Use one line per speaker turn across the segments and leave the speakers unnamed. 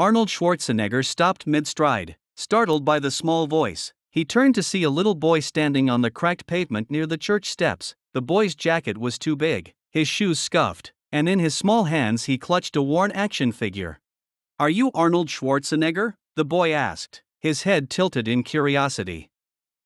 Arnold Schwarzenegger stopped mid-stride, startled by the small voice. He turned to see a little boy standing on the cracked pavement near the church steps. The boy's jacket was too big, his shoes scuffed, and in his small hands he clutched a worn action figure. "Are you Arnold Schwarzenegger?" the boy asked, his head tilted in curiosity.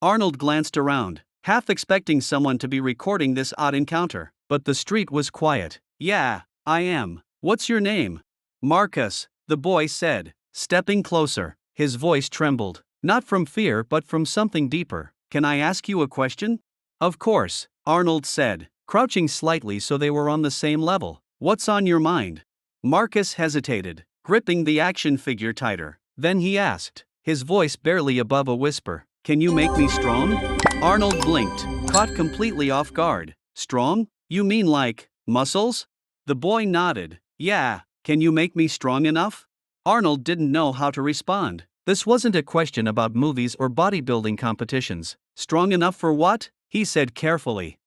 Arnold glanced around, half expecting someone to be recording this odd encounter, but the street was quiet. "Yeah, I am. What's your name?" "Marcus," the boy said, stepping closer. His voice trembled, not from fear but from something deeper. "Can I ask you a question?" "Of course," Arnold said, crouching slightly so they were on the same level. "What's on your mind?" Marcus hesitated, gripping the action figure tighter. Then he asked, his voice barely above a whisper, "Can you make me strong?" Arnold blinked, caught completely off guard. "Strong? You mean like muscles?" The boy nodded. "Yeah, can you make me strong enough?" Arnold didn't know how to respond. This wasn't a question about movies or bodybuilding competitions. "Strong enough for what?" he said carefully.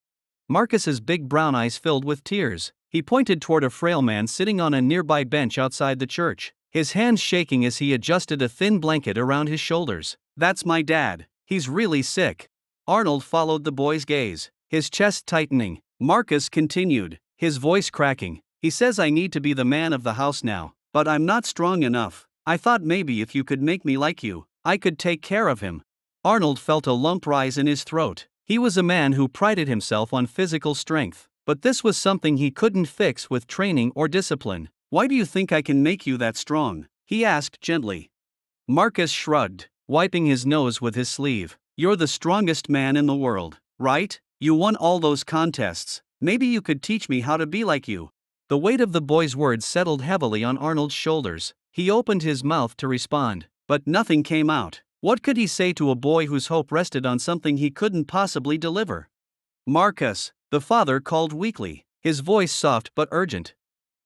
Marcus's big brown eyes filled with tears. He pointed toward a frail man sitting on a nearby bench outside the church, his hands shaking as he adjusted a thin blanket around his shoulders. "That's my dad. He's really sick." Arnold followed the boy's gaze, his chest tightening. Marcus continued, his voice cracking. "He says I need to be the man of the house now, but I'm not strong enough. I thought maybe if you could make me like you, I could take care of him." Arnold felt a lump rise in his throat. He was a man who prided himself on physical strength, but this was something he couldn't fix with training or discipline. "Why do you think I can make you that strong?" he asked gently. Marcus shrugged, wiping his nose with his sleeve. "You're the strongest man in the world, right? You won all those contests. Maybe you could teach me how to be like you." The weight of the boy's words settled heavily on Arnold's shoulders. He opened his mouth to respond, but nothing came out. What could he say to a boy whose hope rested on something he couldn't possibly deliver? "Marcus," the father called weakly, his voice soft but urgent.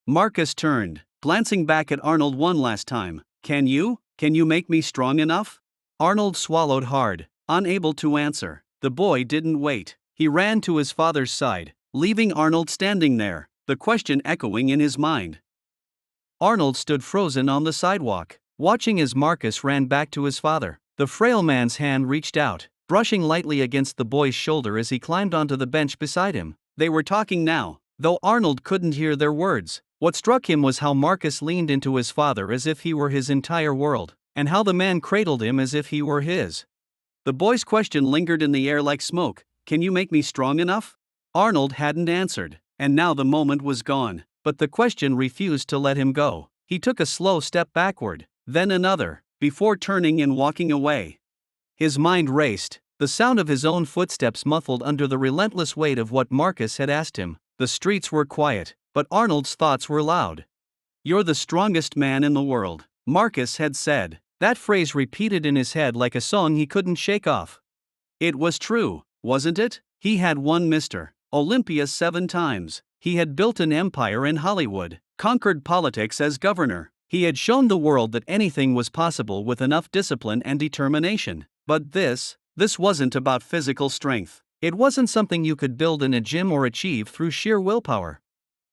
Marcus turned, glancing back at Arnold one last time. Can you make me strong enough?" Arnold swallowed hard, unable to answer. The boy didn't wait. He ran to his father's side, leaving Arnold standing there, the question echoing in his mind. Arnold stood frozen on the sidewalk, watching as Marcus ran back to his father. The frail man's hand reached out, brushing lightly against the boy's shoulder as he climbed onto the bench beside him. They were talking now, though Arnold couldn't hear their words. What struck him was how Marcus leaned into his father as if he were his entire world, and how the man cradled him as if he were his. The boy's question lingered in the air like smoke. "Can you make me strong enough?" Arnold hadn't answered, and now the moment was gone, but the question refused to let him go. He took a slow step backward, then another, before turning and walking away. His mind raced, the sound of his own footsteps muffled under the relentless weight of what Marcus had asked him. The streets were quiet, but Arnold's thoughts were loud. "You're the strongest man in the world," Marcus had said. That phrase repeated in his head like a song he couldn't shake off. It was true, wasn't it? He had won Mr. Olympia 7 times. He had built an empire in Hollywood, conquered politics as governor. He had shown the world that anything was possible with enough discipline and determination. But this wasn't about physical strength. It wasn't something you could build in a gym or achieve through sheer willpower.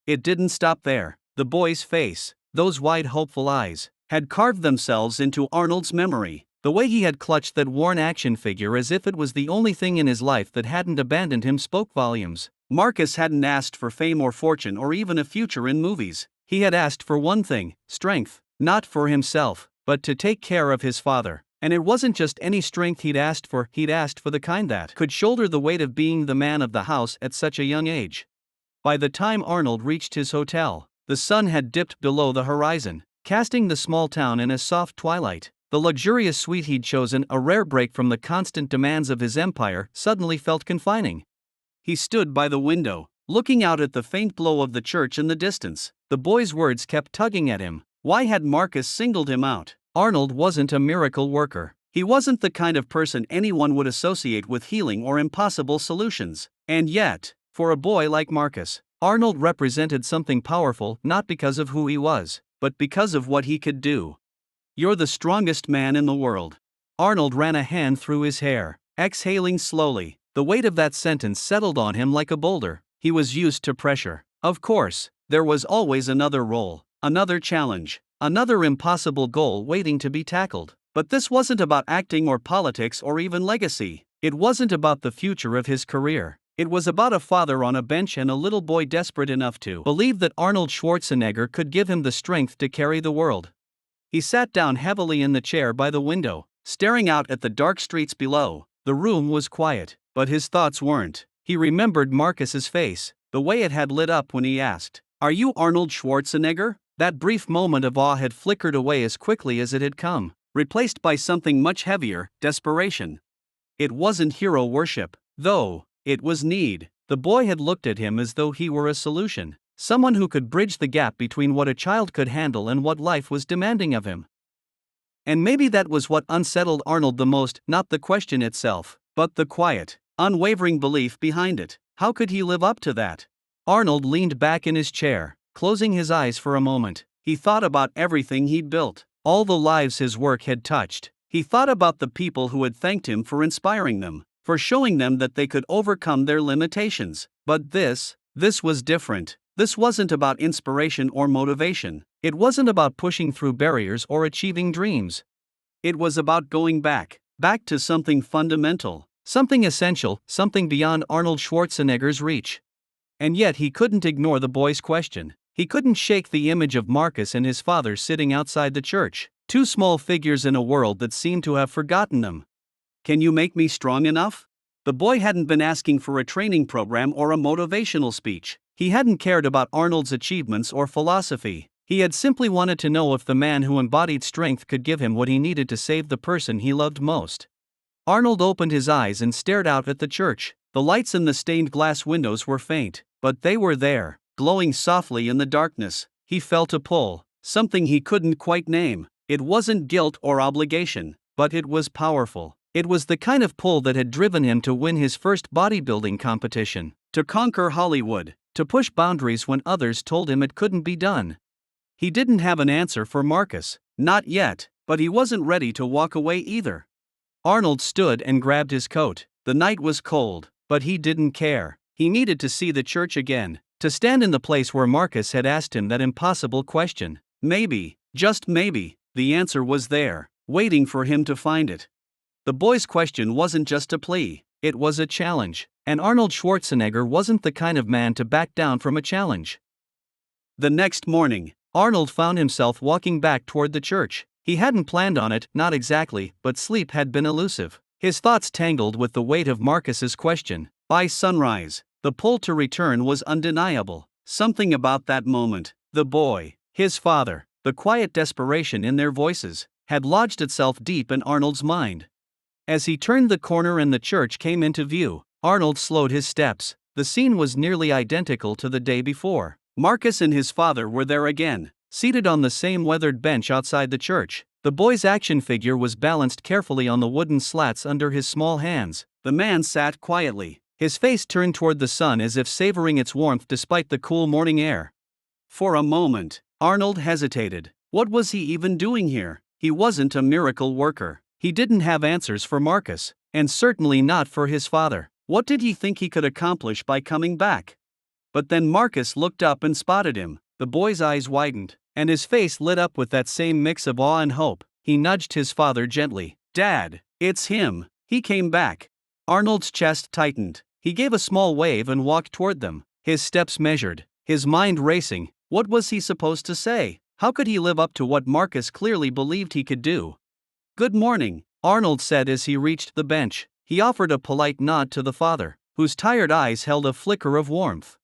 It didn't stop there. The boy's face, those wide hopeful eyes, had carved themselves into Arnold's memory. The way he had clutched that worn action figure as if it was the only thing in his life that hadn't abandoned him spoke volumes. Marcus hadn't asked for fame or fortune or even a future in movies. He had asked for one thing, strength, not for himself, but to take care of his father. And it wasn't just any strength he'd asked for the kind that could shoulder the weight of being the man of the house at such a young age. By the time Arnold reached his hotel, the sun had dipped below the horizon, casting the small town in a soft twilight. The luxurious suite he'd chosen, a rare break from the constant demands of his empire, suddenly felt confining. He stood by the window, looking out at the faint glow of the church in the distance. The boy's words kept tugging at him. Why had Marcus singled him out? Arnold wasn't a miracle worker. He wasn't the kind of person anyone would associate with healing or impossible solutions. And yet, for a boy like Marcus, Arnold represented something powerful not because of who he was, but because of what he could do. "You're the strongest man in the world." Arnold ran a hand through his hair, exhaling slowly. The weight of that sentence settled on him like a boulder. He was used to pressure. Of course, there was always another role, another challenge. Another impossible goal waiting to be tackled. But this wasn't about acting or politics or even legacy. It wasn't about the future of his career. It was about a father on a bench and a little boy desperate enough to believe that Arnold Schwarzenegger could give him the strength to carry the world. He sat down heavily in the chair by the window, staring out at the dark streets below. The room was quiet, but his thoughts weren't. He remembered Marcus's face, the way it had lit up when he asked, "Are you Arnold Schwarzenegger?" That brief moment of awe had flickered away as quickly as it had come, replaced by something much heavier, desperation. It wasn't hero worship, though, it was need. The boy had looked at him as though he were a solution, someone who could bridge the gap between what a child could handle and what life was demanding of him. And maybe that was what unsettled Arnold the most, not the question itself, but the quiet, unwavering belief behind it. How could he live up to that? Arnold leaned back in his chair, closing his eyes for a moment. He thought about everything he'd built, all the lives his work had touched. He thought about the people who had thanked him for inspiring them, for showing them that they could overcome their limitations. But this was different. This wasn't about inspiration or motivation. It wasn't about pushing through barriers or achieving dreams. It was about going back to something fundamental, something essential, something beyond Arnold Schwarzenegger's reach. And yet he couldn't ignore the boy's question. He couldn't shake the image of Marcus and his father sitting outside the church, two small figures in a world that seemed to have forgotten them. "Can you make me strong enough?" The boy hadn't been asking for a training program or a motivational speech. He hadn't cared about Arnold's achievements or philosophy. He had simply wanted to know if the man who embodied strength could give him what he needed to save the person he loved most. Arnold opened his eyes and stared out at the church. The lights in the stained glass windows were faint, but they were there, glowing softly in the darkness. He felt a pull, something he couldn't quite name. It wasn't guilt or obligation, but it was powerful. It was the kind of pull that had driven him to win his first bodybuilding competition, to conquer Hollywood, to push boundaries when others told him it couldn't be done. He didn't have an answer for Marcus, not yet, but he wasn't ready to walk away either. Arnold stood and grabbed his coat. The night was cold, but he didn't care. He needed to see the church again, to stand in the place where Marcus had asked him that impossible question. Maybe, just maybe, the answer was there, waiting for him to find it. The boy's question wasn't just a plea, it was a challenge, and Arnold Schwarzenegger wasn't the kind of man to back down from a challenge. The next morning, Arnold found himself walking back toward the church. He hadn't planned on it, not exactly, but sleep had been elusive. His thoughts tangled with the weight of Marcus's question. By sunrise, the pull to return was undeniable. Something about that moment, the boy, his father, the quiet desperation in their voices, had lodged itself deep in Arnold's mind. As he turned the corner and the church came into view, Arnold slowed his steps. The scene was nearly identical to the day before. Marcus and his father were there again, seated on the same weathered bench outside the church. The boy's action figure was balanced carefully on the wooden slats under his small hands. The man sat quietly, his face turned toward the sun as if savoring its warmth despite the cool morning air. For a moment, Arnold hesitated. What was he even doing here? He wasn't a miracle worker. He didn't have answers for Marcus, and certainly not for his father. What did he think he could accomplish by coming back? But then Marcus looked up and spotted him. The boy's eyes widened, and his face lit up with that same mix of awe and hope. He nudged his father gently. "Dad, it's him. He came back." Arnold's chest tightened. He gave a small wave and walked toward them, his steps measured, his mind racing. What was he supposed to say? How could he live up to what Marcus clearly believed he could do? "Good morning," Arnold said as he reached the bench. He offered a polite nod to the father, whose tired eyes held a flicker of warmth.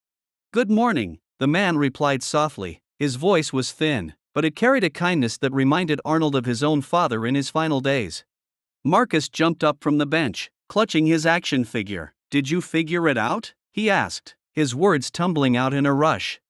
"Good morning," the man replied softly. His voice was thin, but it carried a kindness that reminded Arnold of his own father in his final days. Marcus jumped up from the bench, clutching his action figure. "Did you figure it out?" he asked, his words tumbling out in a rush.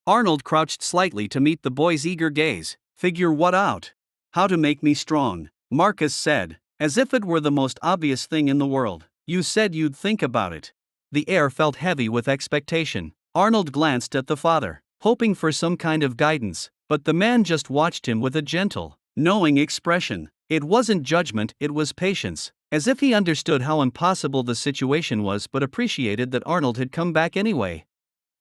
Arnold crouched slightly to meet the boy's eager gaze. "Figure what out?" "How to make me strong," Marcus said, as if it were the most obvious thing in the world. "You said you'd think about it." The air felt heavy with expectation. Arnold glanced at the father, hoping for some kind of guidance, but the man just watched him with a gentle, knowing expression. It wasn't judgment, it was patience, as if he understood how impossible the situation was but appreciated that Arnold had come back anyway.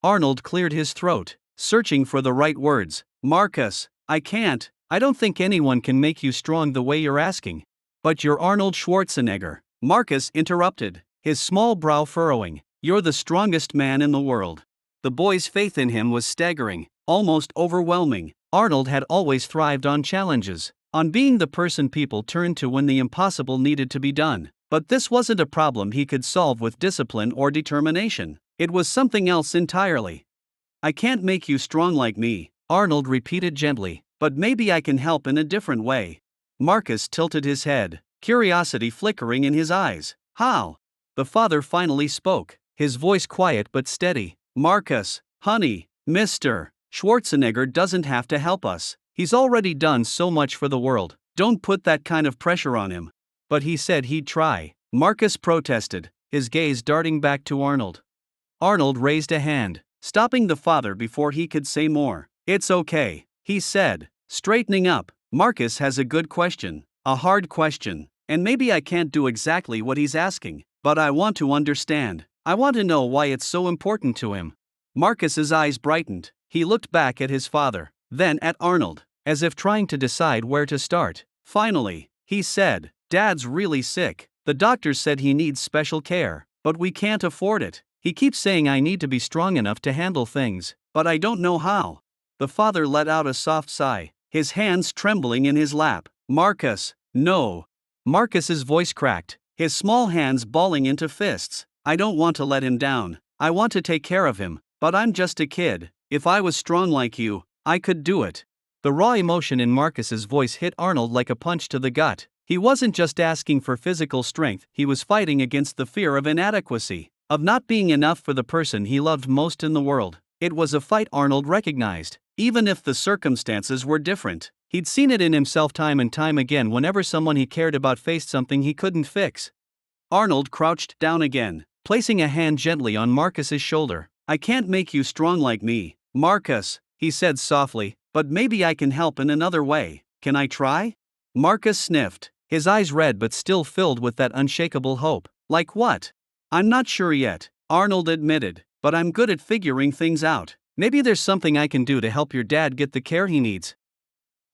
Arnold cleared his throat, searching for the right words. "Marcus, I can't. I don't think anyone can make you strong the way you're asking. But you're Arnold Schwarzenegger, Marcus interrupted, his small brow furrowing. You're the strongest man in the world. The boy's faith in him was staggering, almost overwhelming. Arnold had always thrived on challenges, on being the person people turned to when the impossible needed to be done. But this wasn't a problem he could solve with discipline or determination. It was something else entirely. I can't make you strong like me, Arnold repeated gently, but maybe I can help in a different way. Marcus tilted his head, curiosity flickering in his eyes. How? The father finally spoke, his voice quiet but steady. Marcus, honey, Mr. Schwarzenegger doesn't have to help us. He's already done so much for the world. Don't put that kind of pressure on him. But he said he'd try. Marcus protested, his gaze darting back to Arnold. Arnold raised a hand, stopping the father before he could say more. It's okay, he said, straightening up. Marcus has a good question, a hard question, and maybe I can't do exactly what he's asking, but I want to understand. I want to know why it's so important to him. Marcus's eyes brightened. He looked back at his father, then at Arnold, as if trying to decide where to start. Finally, he said, Dad's really sick. The doctor said he needs special care, but we can't afford it. He keeps saying I need to be strong enough to handle things, but I don't know how. The father let out a soft sigh, his hands trembling in his lap. Marcus, no. Marcus's voice cracked, his small hands balling into fists. I don't want to let him down. I want to take care of him, but I'm just a kid. If I was strong like you, I could do it. The raw emotion in Marcus's voice hit Arnold like a punch to the gut. He wasn't just asking for physical strength, he was fighting against the fear of inadequacy, of not being enough for the person he loved most in the world. It was a fight Arnold recognized, even if the circumstances were different. He'd seen it in himself time and time again whenever someone he cared about faced something he couldn't fix. Arnold crouched down again, placing a hand gently on Marcus's shoulder. I can't make you strong like me, Marcus, he said softly, but maybe I can help in another way. Can I try? Marcus sniffed, his eyes red but still filled with that unshakable hope. Like what? I'm not sure yet, Arnold admitted, but I'm good at figuring things out. Maybe there's something I can do to help your dad get the care he needs.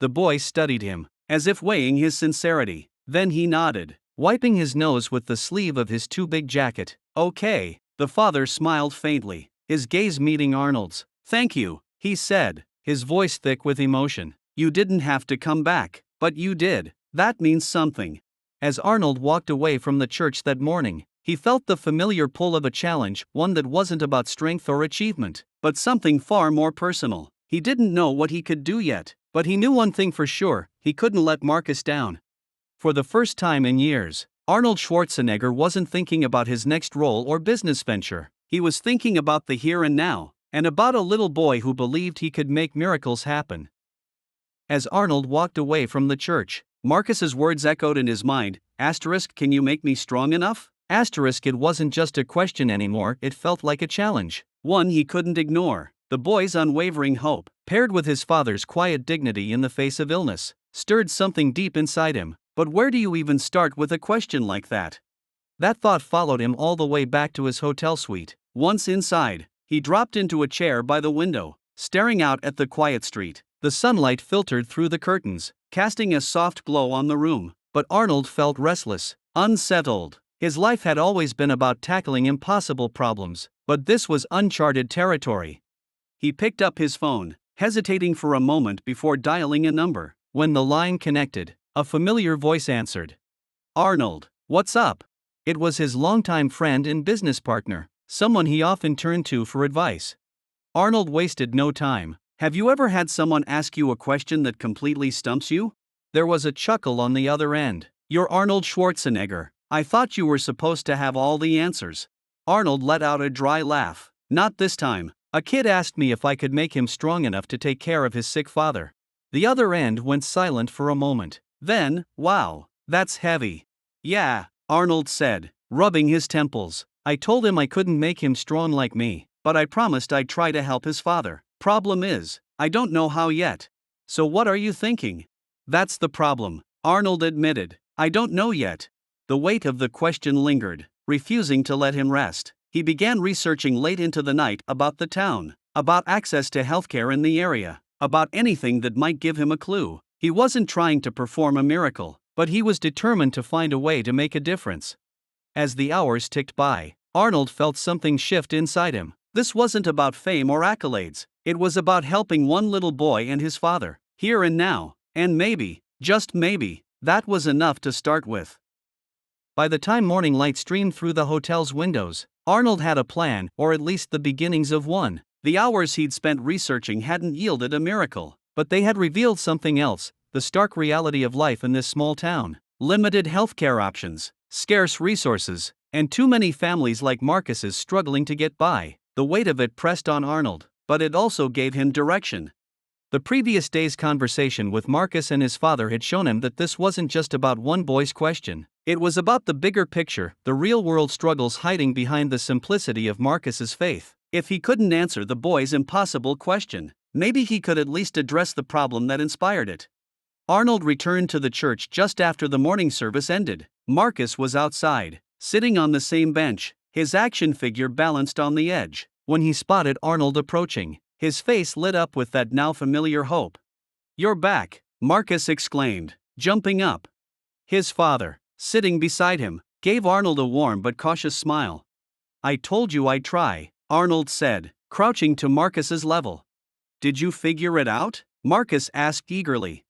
The boy studied him, as if weighing his sincerity. Then he nodded, wiping his nose with the sleeve of his too big jacket. Okay, the father smiled faintly, his gaze meeting Arnold's. Thank you, he said, his voice thick with emotion. You didn't have to come back, but you did. That means something. As Arnold walked away from the church that morning, he felt the familiar pull of a challenge, one that wasn't about strength or achievement, but something far more personal. He didn't know what he could do yet, but he knew one thing for sure: he couldn't let Marcus down. For the first time in years, Arnold Schwarzenegger wasn't thinking about his next role or business venture. He was thinking about the here and now, and about a little boy who believed he could make miracles happen. As Arnold walked away from the church, Marcus's words echoed in his mind. Can you make me strong enough? It wasn't just a question anymore, it felt like a challenge. One he couldn't ignore. The boy's unwavering hope, paired with his father's quiet dignity in the face of illness, stirred something deep inside him. But where do you even start with a question like that? That thought followed him all the way back to his hotel suite. Once inside, he dropped into a chair by the window, staring out at the quiet street. The sunlight filtered through the curtains, casting a soft glow on the room. But Arnold felt restless, unsettled. His life had always been about tackling impossible problems, but this was uncharted territory. He picked up his phone, hesitating for a moment before dialing a number. When the line connected, a familiar voice answered. Arnold, what's up? It was his longtime friend and business partner, someone he often turned to for advice. Arnold wasted no time. Have you ever had someone ask you a question that completely stumps you? There was a chuckle on the other end. You're Arnold Schwarzenegger. I thought you were supposed to have all the answers. Arnold let out a dry laugh. Not this time. A kid asked me if I could make him strong enough to take care of his sick father. The other end went silent for a moment. Then, wow, that's heavy. Yeah, Arnold said, rubbing his temples. I told him I couldn't make him strong like me, but I promised I'd try to help his father. Problem is, I don't know how yet. So what are you thinking? That's the problem, Arnold admitted. I don't know yet. The weight of the question lingered, refusing to let him rest. He began researching late into the night about the town, about access to healthcare in the area, about anything that might give him a clue. He wasn't trying to perform a miracle, but he was determined to find a way to make a difference. As the hours ticked by, Arnold felt something shift inside him. This wasn't about fame or accolades, it was about helping one little boy and his father, here and now, and maybe, just maybe, that was enough to start with. By the time morning light streamed through the hotel's windows, Arnold had a plan, or at least the beginnings of one. The hours he'd spent researching hadn't yielded a miracle, but they had revealed something else: the stark reality of life in this small town. Limited healthcare options, scarce resources, and too many families like Marcus's struggling to get by. The weight of it pressed on Arnold, but it also gave him direction. The previous day's conversation with Marcus and his father had shown him that this wasn't just about one boy's question. It was about the bigger picture, the real-world struggles hiding behind the simplicity of Marcus's faith. If he couldn't answer the boy's impossible question, maybe he could at least address the problem that inspired it. Arnold returned to the church just after the morning service ended. Marcus was outside, sitting on the same bench, his action figure balanced on the edge. When he spotted Arnold approaching, his face lit up with that now familiar hope. "You're back," Marcus exclaimed, jumping up. His father, sitting beside him, gave Arnold a warm but cautious smile. "I told you I'd try," Arnold said, crouching to Marcus's level. "Did you figure it out?" Marcus asked eagerly.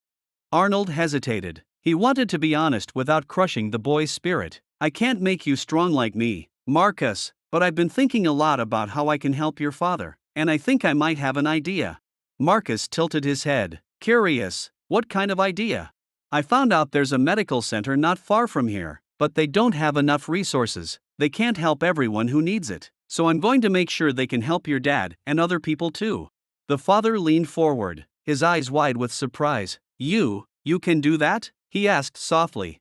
Arnold hesitated. He wanted to be honest without crushing the boy's spirit. "I can't make you strong like me, Marcus, but I've been thinking a lot about how I can help your father, and I think I might have an idea." Marcus tilted his head, curious. "What kind of idea?" "I found out there's a medical center not far from here, but they don't have enough resources. They can't help everyone who needs it. So I'm going to make sure they can help your dad and other people too." The father leaned forward, his eyes wide with surprise. You can do that?" he asked softly.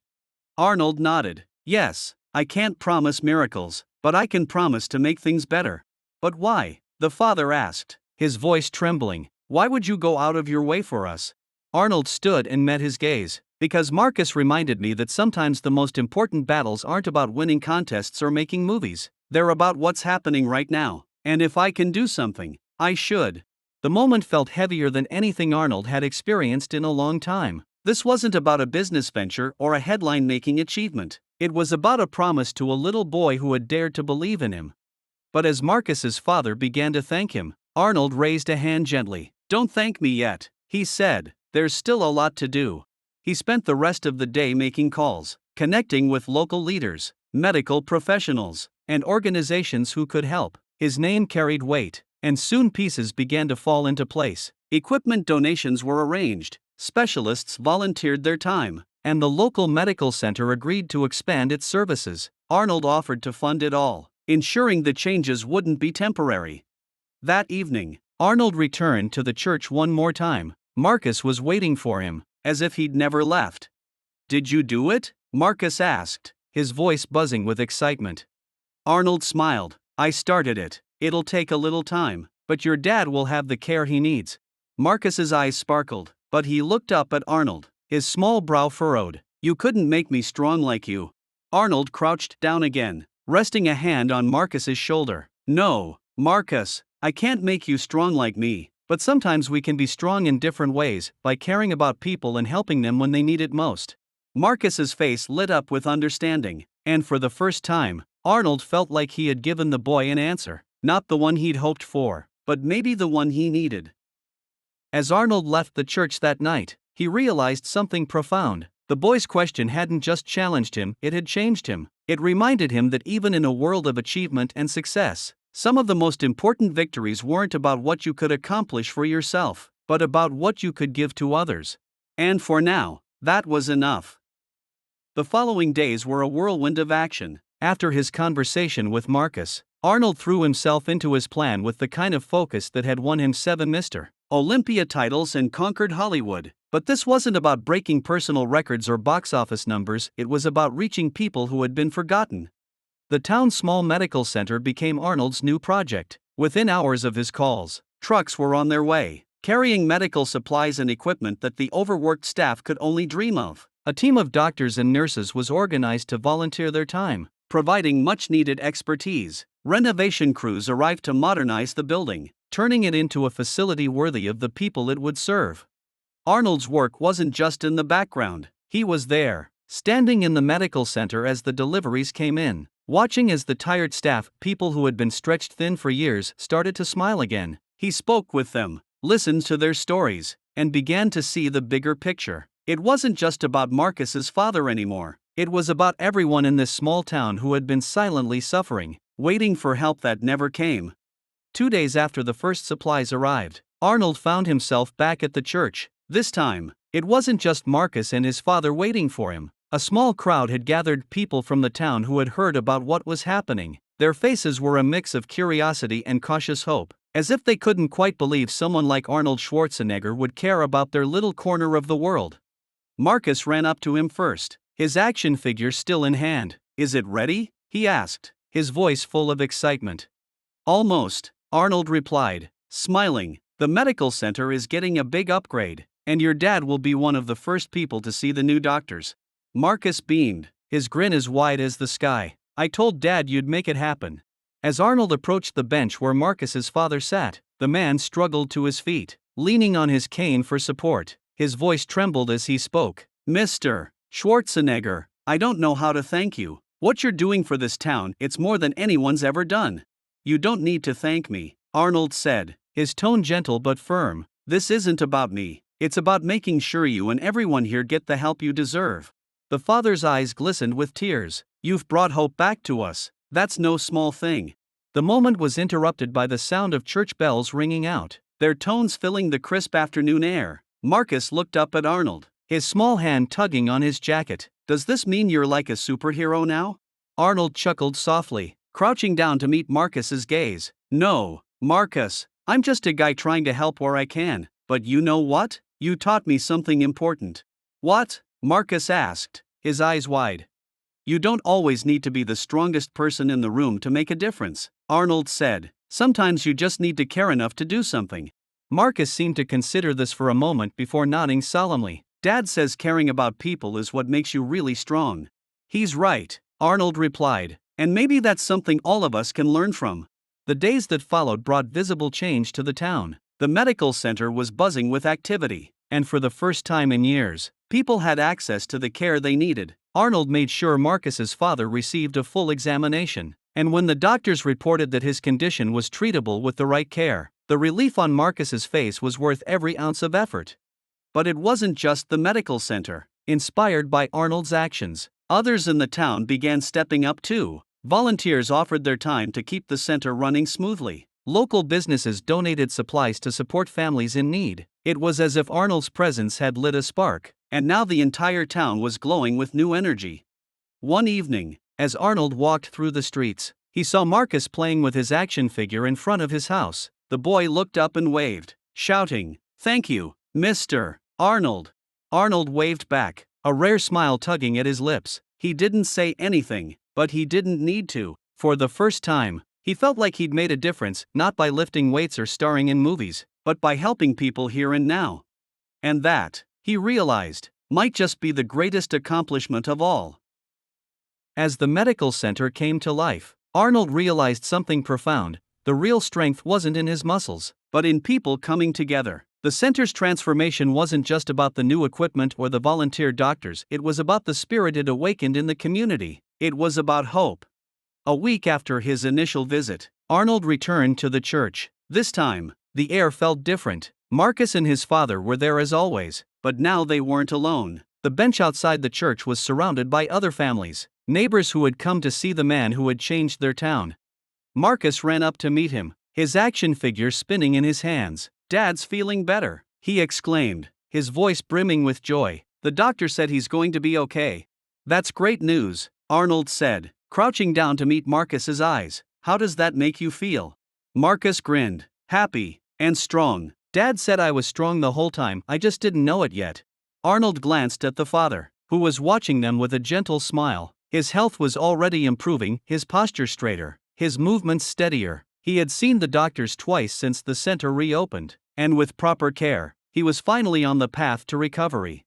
Arnold nodded. "Yes, I can't promise miracles, but I can promise to make things better." "But why?" the father asked, his voice trembling. "Why would you go out of your way for us?" Arnold stood and met his gaze. "Because Marcus reminded me that sometimes the most important battles aren't about winning contests or making movies. They're about what's happening right now, and if I can do something, I should." The moment felt heavier than anything Arnold had experienced in a long time. This wasn't about a business venture or a headline-making achievement. It was about a promise to a little boy who had dared to believe in him. But as Marcus's father began to thank him, Arnold raised a hand gently. "Don't thank me yet," he said. "There's still a lot to do." He spent the rest of the day making calls, connecting with local leaders, medical professionals, and organizations who could help. His name carried weight, and soon pieces began to fall into place. Equipment donations were arranged, specialists volunteered their time, and the local medical center agreed to expand its services. Arnold offered to fund it all, ensuring the changes wouldn't be temporary. That evening, Arnold returned to the church one more time. Marcus was waiting for him, as if he'd never left. "Did you do it?" Marcus asked, his voice buzzing with excitement. Arnold smiled. "I started it. It'll take a little time, but your dad will have the care he needs." Marcus's eyes sparkled, but he looked up at Arnold, his small brow furrowed. "You couldn't make me strong like you." Arnold crouched down again, resting a hand on Marcus's shoulder. "No, Marcus, I can't make you strong like me, but sometimes we can be strong in different ways, by caring about people and helping them when they need it most." Marcus's face lit up with understanding, and for the first time, Arnold felt like he had given the boy an answer. Not the one he'd hoped for, but maybe the one he needed. As Arnold left the church that night, he realized something profound. The boy's question hadn't just challenged him, it had changed him. It reminded him that even in a world of achievement and success, some of the most important victories weren't about what you could accomplish for yourself, but about what you could give to others. And for now, that was enough. The following days were a whirlwind of action. After his conversation with Marcus, Arnold threw himself into his plan with the kind of focus that had won him 7 Mr. Olympia titles and conquered Hollywood. But this wasn't about breaking personal records or box office numbers, it was about reaching people who had been forgotten. The town's small medical center became Arnold's new project. Within hours of his calls, trucks were on their way, carrying medical supplies and equipment that the overworked staff could only dream of. A team of doctors and nurses was organized to volunteer their time, providing much-needed expertise. Renovation crews arrived to modernize the building, turning it into a facility worthy of the people it would serve. Arnold's work wasn't just in the background, he was there, standing in the medical center as the deliveries came in, watching as the tired staff, people who had been stretched thin for years, started to smile again. He spoke with them, listened to their stories, and began to see the bigger picture. It wasn't just about Marcus's father anymore. It was about everyone in this small town who had been silently suffering, waiting for help that never came. 2 days after the first supplies arrived, Arnold found himself back at the church. This time, it wasn't just Marcus and his father waiting for him. A small crowd had gathered, people from the town who had heard about what was happening. Their faces were a mix of curiosity and cautious hope, as if they couldn't quite believe someone like Arnold Schwarzenegger would care about their little corner of the world. Marcus ran up to him first, his action figure still in hand. "Is it ready?" he asked, his voice full of excitement. "Almost," Arnold replied, smiling. "The medical center is getting a big upgrade, and your dad will be one of the first people to see the new doctors." Marcus beamed, his grin as wide as the sky. "I told Dad you'd make it happen." As Arnold approached the bench where Marcus's father sat, the man struggled to his feet, leaning on his cane for support. His voice trembled as he spoke. "Mr. Schwarzenegger, I don't know how to thank you. What you're doing for this town, it's more than anyone's ever done." "You don't need to thank me," Arnold said, his tone gentle but firm. "This isn't about me. It's about making sure you and everyone here get the help you deserve." The father's eyes glistened with tears. "You've brought hope back to us. That's no small thing." The moment was interrupted by the sound of church bells ringing out, their tones filling the crisp afternoon air. Marcus looked up at Arnold, his small hand tugging on his jacket. "Does this mean you're like a superhero now?" Arnold chuckled softly, crouching down to meet Marcus's gaze. "No, Marcus, I'm just a guy trying to help where I can. But you know what? You taught me something important." "What?" Marcus asked, his eyes wide. "You don't always need to be the strongest person in the room to make a difference," Arnold said. "Sometimes you just need to care enough to do something." Marcus seemed to consider this for a moment before nodding solemnly. "Dad says caring about people is what makes you really strong." "He's right," Arnold replied, "and maybe that's something all of us can learn from." The days that followed brought visible change to the town. The medical center was buzzing with activity, and for the first time in years, people had access to the care they needed. Arnold made sure Marcus's father received a full examination, and when the doctors reported that his condition was treatable with the right care, the relief on Marcus's face was worth every ounce of effort. But it wasn't just the medical center. Inspired by Arnold's actions, others in the town began stepping up too. Volunteers offered their time to keep the center running smoothly. Local businesses donated supplies to support families in need. It was as if Arnold's presence had lit a spark, and now the entire town was glowing with new energy. One evening, as Arnold walked through the streets, he saw Marcus playing with his action figure in front of his house. The boy looked up and waved, shouting, "Thank you, Mr. Arnold." Arnold waved back, a rare smile tugging at his lips. He didn't say anything, but he didn't need to. For the first time, he felt like he'd made a difference, not by lifting weights or starring in movies, but by helping people here and now. And that, he realized, might just be the greatest accomplishment of all. As the medical center came to life, Arnold realized something profound. The real strength wasn't in his muscles, but in people coming together. The center's transformation wasn't just about the new equipment or the volunteer doctors, it was about the spirit it awakened in the community. It was about hope. A week after his initial visit, Arnold returned to the church. This time, the air felt different. Marcus and his father were there as always, but now they weren't alone. The bench outside the church was surrounded by other families, neighbors who had come to see the man who had changed their town. Marcus ran up to meet him, his action figure spinning in his hands. "Dad's feeling better," he exclaimed, his voice brimming with joy. "The doctor said he's going to be okay." "That's great news," Arnold said, crouching down to meet Marcus's eyes. "How does that make you feel?" Marcus grinned, "Happy and strong. Dad said I was strong the whole time, I just didn't know it yet." Arnold glanced at the father, who was watching them with a gentle smile. His health was already improving, his posture straighter, his movements steadier. He had seen the doctors twice since the center reopened, and with proper care, he was finally on the path to recovery.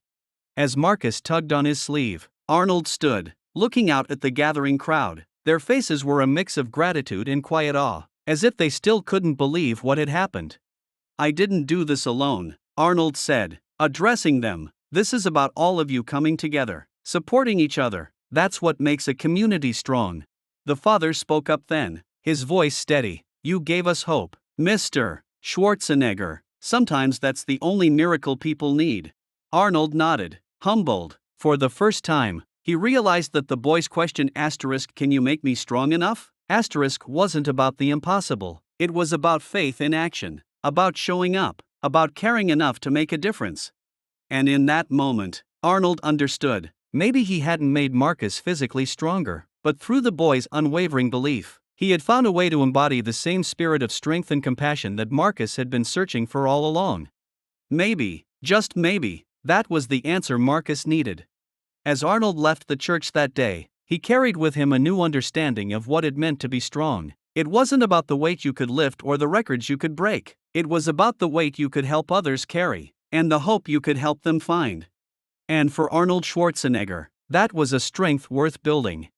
As Marcus tugged on his sleeve, Arnold stood, looking out at the gathering crowd. Their faces were a mix of gratitude and quiet awe, as if they still couldn't believe what had happened. "I didn't do this alone," Arnold said, addressing them. "This is about all of you coming together, supporting each other. That's what makes a community strong." The father spoke up then, his voice steady. "You gave us hope, Mr. Schwarzenegger. Sometimes that's the only miracle people need." Arnold nodded, humbled. For the first time, he realized that the boy's question "Can you make me strong enough?" wasn't about the impossible. It was about faith in action, about showing up, about caring enough to make a difference. And in that moment, Arnold understood. Maybe he hadn't made Marcus physically stronger, but through the boy's unwavering belief, he had found a way to embody the same spirit of strength and compassion that Marcus had been searching for all along. Maybe, just maybe, that was the answer Marcus needed. As Arnold left the church that day, he carried with him a new understanding of what it meant to be strong. It wasn't about the weight you could lift or the records you could break. It was about the weight you could help others carry, and the hope you could help them find. And for Arnold Schwarzenegger, that was a strength worth building.